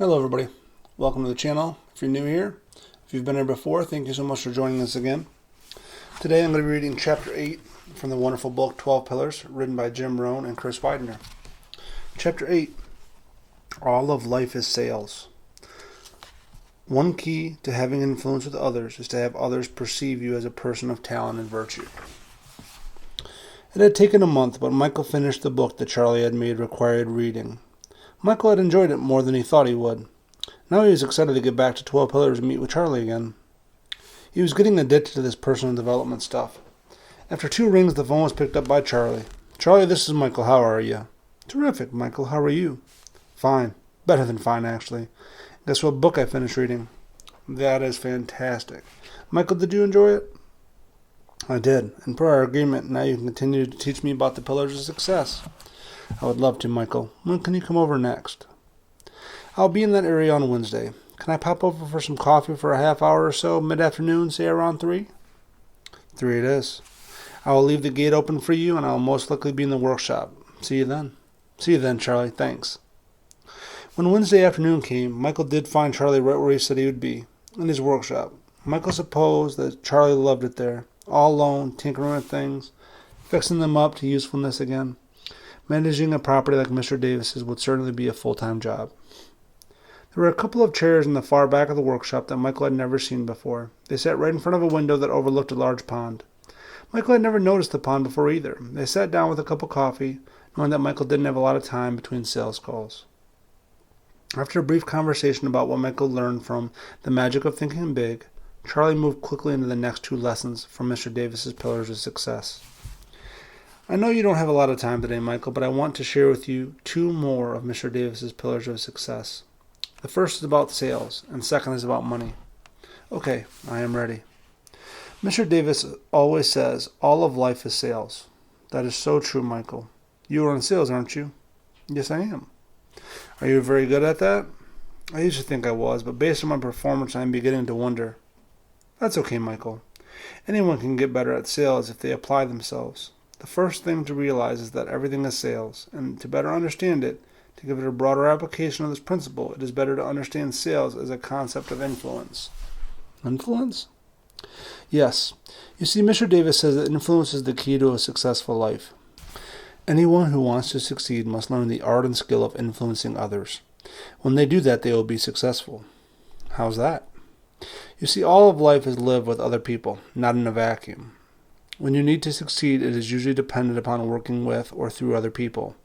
Hello everybody, welcome to the channel. If you're new here, if you've been here before, thank you so much for joining us again. Today I'm going to be reading Chapter 8 from the wonderful book 12 Pillars, written by Jim Rohn and Widener. Chapter 8, All of Life is Sales. One key to having influence with others is to have others perceive you as a person of talent and virtue. It had taken a month, but Michael finished the book that Charlie had made required reading. Michael had enjoyed it more than he thought he would. Now he was excited to get back to 12 Pillars and meet with Charlie again. He was getting addicted to this personal development stuff. After 2 rings, the phone was picked up by Charlie. "Charlie, this is Michael. How are you?" "Terrific, Michael. How are you?" "Fine. Better than fine, actually. Guess what book I finished reading?" "That is fantastic. Michael, did you enjoy it?" "I did. And per our agreement, now you can continue to teach me about the pillars of success." "I would love to, Michael. When can you come over next?" "I'll be in that area on Wednesday. Can I pop over for some coffee for a half hour or so, mid-afternoon, say around 3? 3 it is. I will leave the gate open for you, and I will most likely be in the workshop. See you then." "See you then, Charlie. Thanks." When Wednesday afternoon came, Michael did find Charlie right where he said he would be, in his workshop. Michael supposed that Charlie loved it there, all alone, tinkering with things, fixing them up to usefulness again. Managing a property like Mr. Davis's would certainly be a full-time job. There were a couple of chairs in the far back of the workshop that Michael had never seen before. They sat right in front of a window that overlooked a large pond. Michael had never noticed the pond before either. They sat down with a cup of coffee, knowing that Michael didn't have a lot of time between sales calls. After a brief conversation about what Michael learned from The Magic of Thinking Big, Charlie moved quickly into the next 2 lessons from Mr. Davis's Pillars of Success. "I know you don't have a lot of time today, Michael, but I want to share with you 2 more of Mr. Davis's Pillars of Success. The first is about sales, and second is about money." "Okay, I am ready." "Mr. Davis always says, all of life is sales." "That is so true, Michael. You are in sales, aren't you?" "Yes, I am." "Are you very good at that?" "I used to think I was, but based on my performance, I am beginning to wonder." "That's okay, Michael. Anyone can get better at sales if they apply themselves. The first thing to realize is that everything is sales, and to better understand it, to give it a broader application of this principle, it is better to understand sales as a concept of influence." "Influence?" "Yes. You see, Mr. Davis says that influence is the key to a successful life. Anyone who wants to succeed must learn the art and skill of influencing others. When they do that, they will be successful." "How's that?" "You see, all of life is lived with other people, not in a vacuum. When you need to succeed, it is usually dependent upon working with or through other people.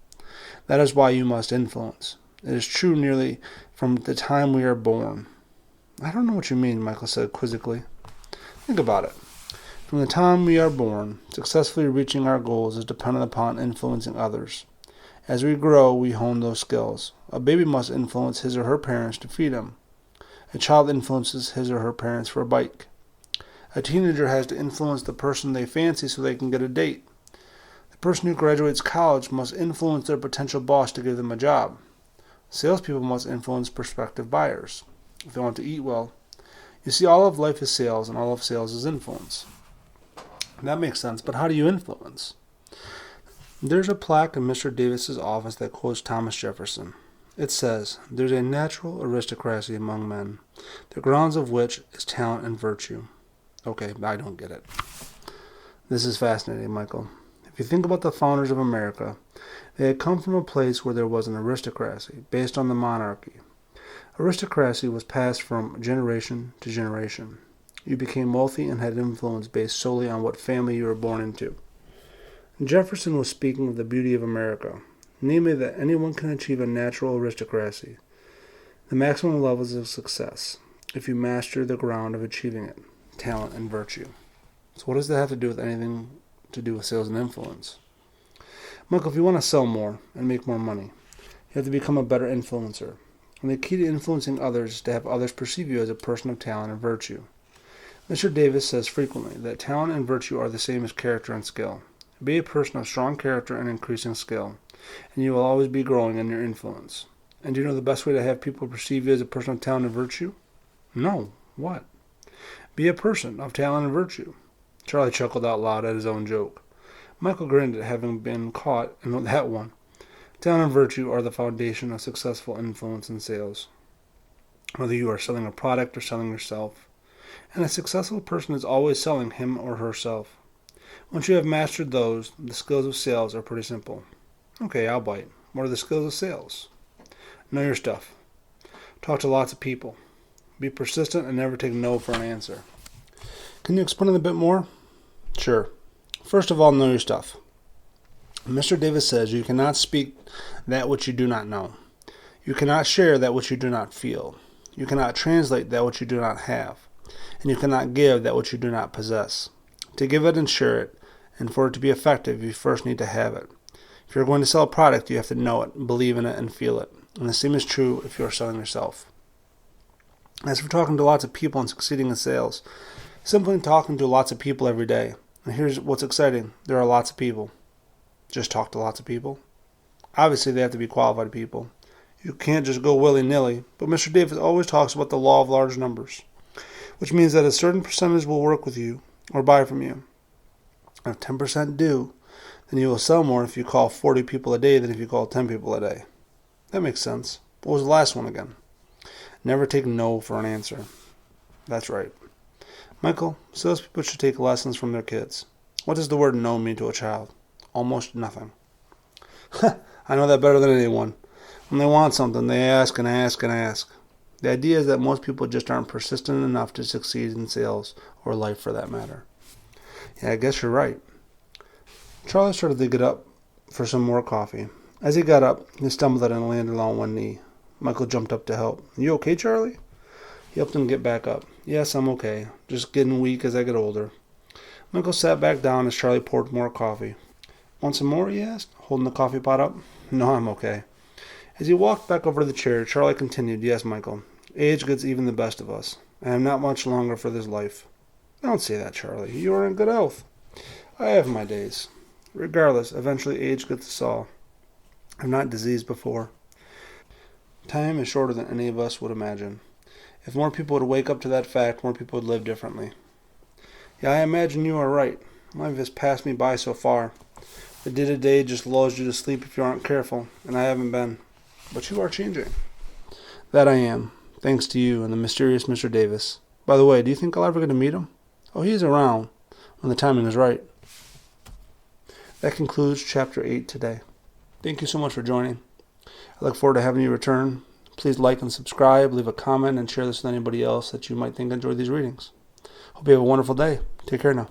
That is why you must influence. It is true nearly from the time we are born." "I don't know what you mean," Michael said quizzically. "Think about it. From the time we are born, successfully reaching our goals is dependent upon influencing others. As we grow, we hone those skills. A baby must influence his or her parents to feed him. A child influences his or her parents for a bike. A teenager has to influence the person they fancy so they can get a date. The person who graduates college must influence their potential boss to give them a job. Salespeople must influence prospective buyers if they want to eat well. You see, all of life is sales, and all of sales is influence." "That makes sense, but how do you influence?" "There's a plaque in Mr. Davis's office that quotes Thomas Jefferson. It says, 'There's a natural aristocracy among men, the grounds of which is talent and virtue.'" "Okay, I don't get it." "This is fascinating, Michael. If you think about the founders of America, they had come from a place where there was an aristocracy, based on the monarchy. Aristocracy was passed from generation to generation. You became wealthy and had influence based solely on what family you were born into. Jefferson was speaking of the beauty of America, namely that anyone can achieve a natural aristocracy, the maximum levels of success, if you master the ground of achieving it, talent and virtue." "So what does that have to do with anything to do with sales and influence?" "Michael, if you want to sell more and make more money, you have to become a better influencer. And the key to influencing others is to have others perceive you as a person of talent and virtue. Mr. Davis says frequently that talent and virtue are the same as character and skill. Be a person of strong character and increasing skill, and you will always be growing in your influence. And do you know the best way to have people perceive you as a person of talent and virtue?" "No. What?" "Be a person of talent and virtue." Charlie chuckled out loud at his own joke. Michael grinned at having been caught in that one. Talent and virtue are the foundation of successful influence in sales. whether you are selling a product or selling yourself. And a successful person is always selling him or herself. Once you have mastered those, the skills of sales are pretty simple. Okay, I'll bite. What are the skills of sales? Know your stuff. Talk to lots of people. Be persistent and never take no for an answer. Can you explain it a bit more? Sure. First of all, know your stuff. Mr. Davis says you cannot speak that which you do not know. You cannot share that which you do not feel. You cannot translate that which you do not have. And you cannot give that which you do not possess. To give it and share it, and for it to be effective, you first need to have it. If you're going to sell a product, you have to know it, believe in it, and feel it. And the same is true if you're selling yourself. As for talking to lots of people and succeeding in sales, simply talking to lots of people every day. And here's what's exciting. There are lots of people. Just talk to lots of people. Obviously, they have to be qualified people. You can't just go willy-nilly, but Mr. Davis always talks about the law of large numbers, which means that a certain percentage will work with you or buy from you. If 10% do, then you will sell more if you call 40 people a day than if you call 10 people a day. That makes sense. What was the last one again? Never take no for an answer. That's right. Michael, salespeople should take lessons from their kids. What does the word no mean to a child? Almost nothing. I know that better than anyone. When they want something, they ask and ask and ask. The idea is that most people just aren't persistent enough to succeed in sales, or life for that matter. Yeah, I guess you're right. Charlie started to get up for some more coffee. As he got up, he stumbled and landed on one knee. Michael jumped up to help. You okay, Charlie? He helped him get back up. Yes, I'm okay. Just getting weak as I get older. Michael sat back down as Charlie poured more coffee. Want some more, he asked, holding the coffee pot up. No, I'm okay. As he walked back over to the chair, Charlie continued, Yes, Michael, age gets even the best of us. I have not much longer for this life. Don't say that, Charlie. You are in good health. I have my days. Regardless, eventually age gets us all. I'm not diseased before. Time is shorter than any of us would imagine. If more people would wake up to that fact, more people would live differently. Yeah, I imagine you are right. Life has passed me by so far. The day-to-day just lulls you to sleep if you aren't careful, and I haven't been. But you are changing. That I am, thanks to you and the mysterious Mr. Davis. By the way, do you think I'll ever get to meet him? Oh, he's around, when the timing is right. That concludes Chapter 8 today. Thank you so much for joining. I look forward to having you return. Please like and subscribe, leave a comment, and share this with anybody else that you might think enjoyed these readings. Hope you have a wonderful day. Take care now.